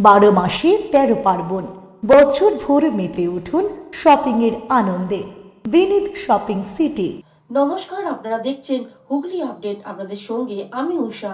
12 মাসে 13 পার্বণ, বছর ভোর মেতে উঠুন শপিংয়ের আনন্দে। বিনীত শপিং সিটি। নমস্কার, আপনারা দেখছেন হুগলি আপডেট। আপনাদের সঙ্গে আমি উষা।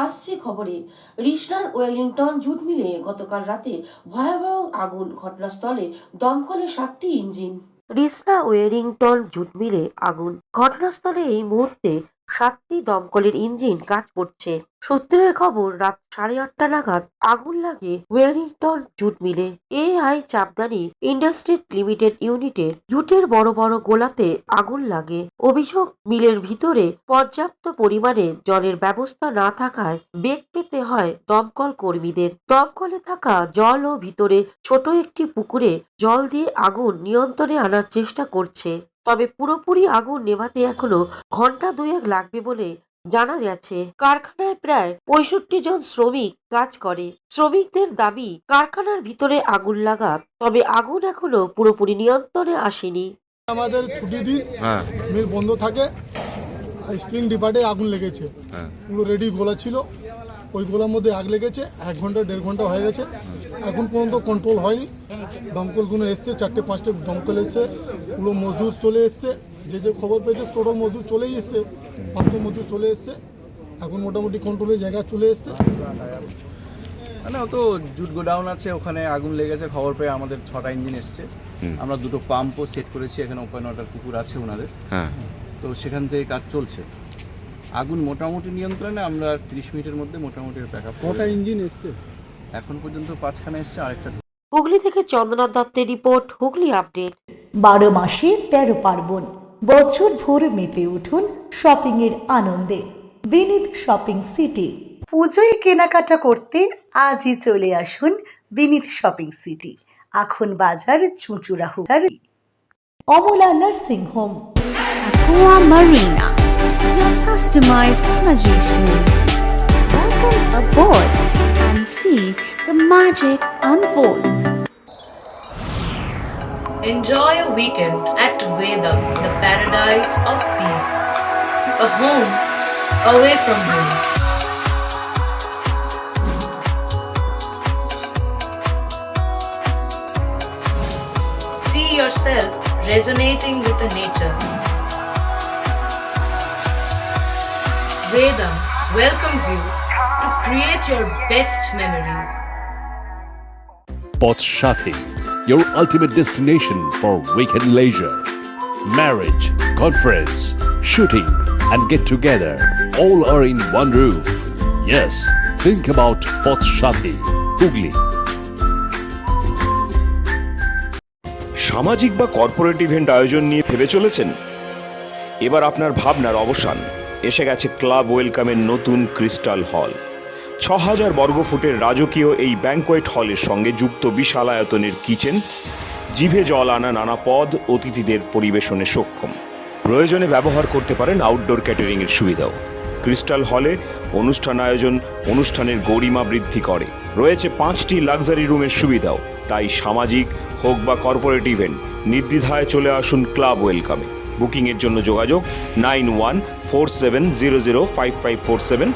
আসছে খবরে, রিষড়ার ওয়েলিংটন জুট মিলে গতকাল রাতে ভয়াবহ আগুন, ঘটনাস্থলে দমকলে 7টি ইঞ্জিন। রিষড়া ওয়েলিংটন জুট মিলে আগুন, ঘটনাস্থলে এই মুহূর্তে 7টি দমকলের ইঞ্জিন কাজ করছে। সূত্রের খবর, রাত 8:30 নাগাদ আগুন লাগে ওয়েলিংটন জুট মিলে। AI চাপদানি ইন্ডাস্ট্রিজ লিমিটেড ইউনিটের জুটের বড় বড় গোলাতে আগুন লাগে। অভিযোগ, মিলের ভিতরে পর্যাপ্ত পরিমাণে জলের ব্যবস্থা না থাকায় বেগ পেতে হয় দমকল কর্মীদের। দমকলে থাকা জল ও ভিতরে ছোট একটি পুকুরে জল দিয়ে আগুন নিয়ন্ত্রণে আনার চেষ্টা করছে। তবে পুরোপুরি আগুন নেভাতে এখনো ঘন্টা 2-1 লাগবে বলে জানা গেছে। কারখানায় প্রায় 65 জন শ্রমিক কাজ করে। শ্রমিকদের দাবি, কারখানার ভিতরে আগুন লাগা, তবে আগুন এখনো পুরোপুরি নিয়ন্ত্রণে আসেনি। আমাদের ছুটি দিন, মিল বন্ধ থাকে, স্প্রিং ডিপার্টে আগুন লেগেছে। পুরো রেডি গোলা ছিল, ওই গোলার মধ্যে আগ লেগেছে। 1 ঘন্টা 1.5 ঘন্টা হয়ে গেছে, এখন পর্যন্ত কন্ট্রোল হয়নি। দমকলগুলো এসছে, 4টে-5টে দমকল এসছে, পুরো মজদুর চলে এসছে। যে খবর পেয়েছে টোটাল মজদুর চলেই এসছে, 500 মজদুর চলে এসছে। এখন মোটামুটি কন্ট্রোলের জায়গা চলে এসছে। মানে ও তো জুট গোডাউন আছে, ওখানে আগুন লেগেছে। খবর পেয়ে আমাদের 6টা ইঞ্জিন এসছে। আমরা 2টো পাম্পও সেট করেছি, এখানে ওপেন ওয়াটার পুকুর আছে ওনাদের। তো সেখান থেকে কাজ চলছে। আগুন মোটামুটি নিয়ন্ত্রণে, আমরা 30 মিনিটের মধ্যে মোটামুটি ব্যাকআপ। কটা ইঞ্জিন এসছে এখন পর্যন্ত 5খানা এসছে, আরেকটা। হুগলি থেকে চন্দনা দত্তের রিপোর্ট, হুগলি আপডেট। 12 মাসে 13 পার্বণ, বছর ভোর মেতে উঠুন শপিংয়ের আনন্দে। বিনীত শপিং সিটি। পুজোয় কেনাকাটা করতে আজই চলে আসুন বিনীত শপিং সিটি, এখন বাজার চুঁচুড়াহুড়ার। Amala nursing home. Aqua Marina, your customized magician. Welcome aboard and see the magic unfold. Enjoy a weekend at Vedam, the paradise of peace. A home away from home. See yourself resonating with the nature. Vedam welcomes you to create your best memories. Poth Shathi, your ultimate destination for weekend leisure. Marriage, conference, shooting and get together all are in one roof. Yes, think about Poth Shathi, Hugli. সামাজিক বা corporate event আয়োজন নিয়ে ভেবে চলেছেন? এবার আপনার ভাবনার অবসান। এসে গেছে ক্লাব ওয়েলকামের নতুন ক্রিস্টাল হল। 6000 বর্গফুটের রাজকীয় এই ব্যাংকোয়েট হলের সঙ্গে যুক্ত বিশাল আয়তনের কিচেন, জিভে জল আনা নানা পদ অতিথিদের পরিবেশনে সক্ষম। প্রয়োজনে ব্যবহার করতে পারেন আউটডোর ক্যাটারিংয়ের সুবিধাও। ক্রিস্টাল হলে অনুষ্ঠান আয়োজন অনুষ্ঠানের গরিমা বৃদ্ধি করে। রয়েছে 5টি লাক্সারি রুমের সুবিধাও। তাই সামাজিক হোক বা কর্পোরেট ইভেন্ট, নির্দ্বিধায় চলে আসুন ক্লাব ওয়েলকামে। বুকিংয়ের জন্য যোগাযোগ 9147005547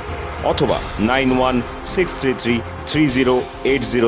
অথবা 9163333080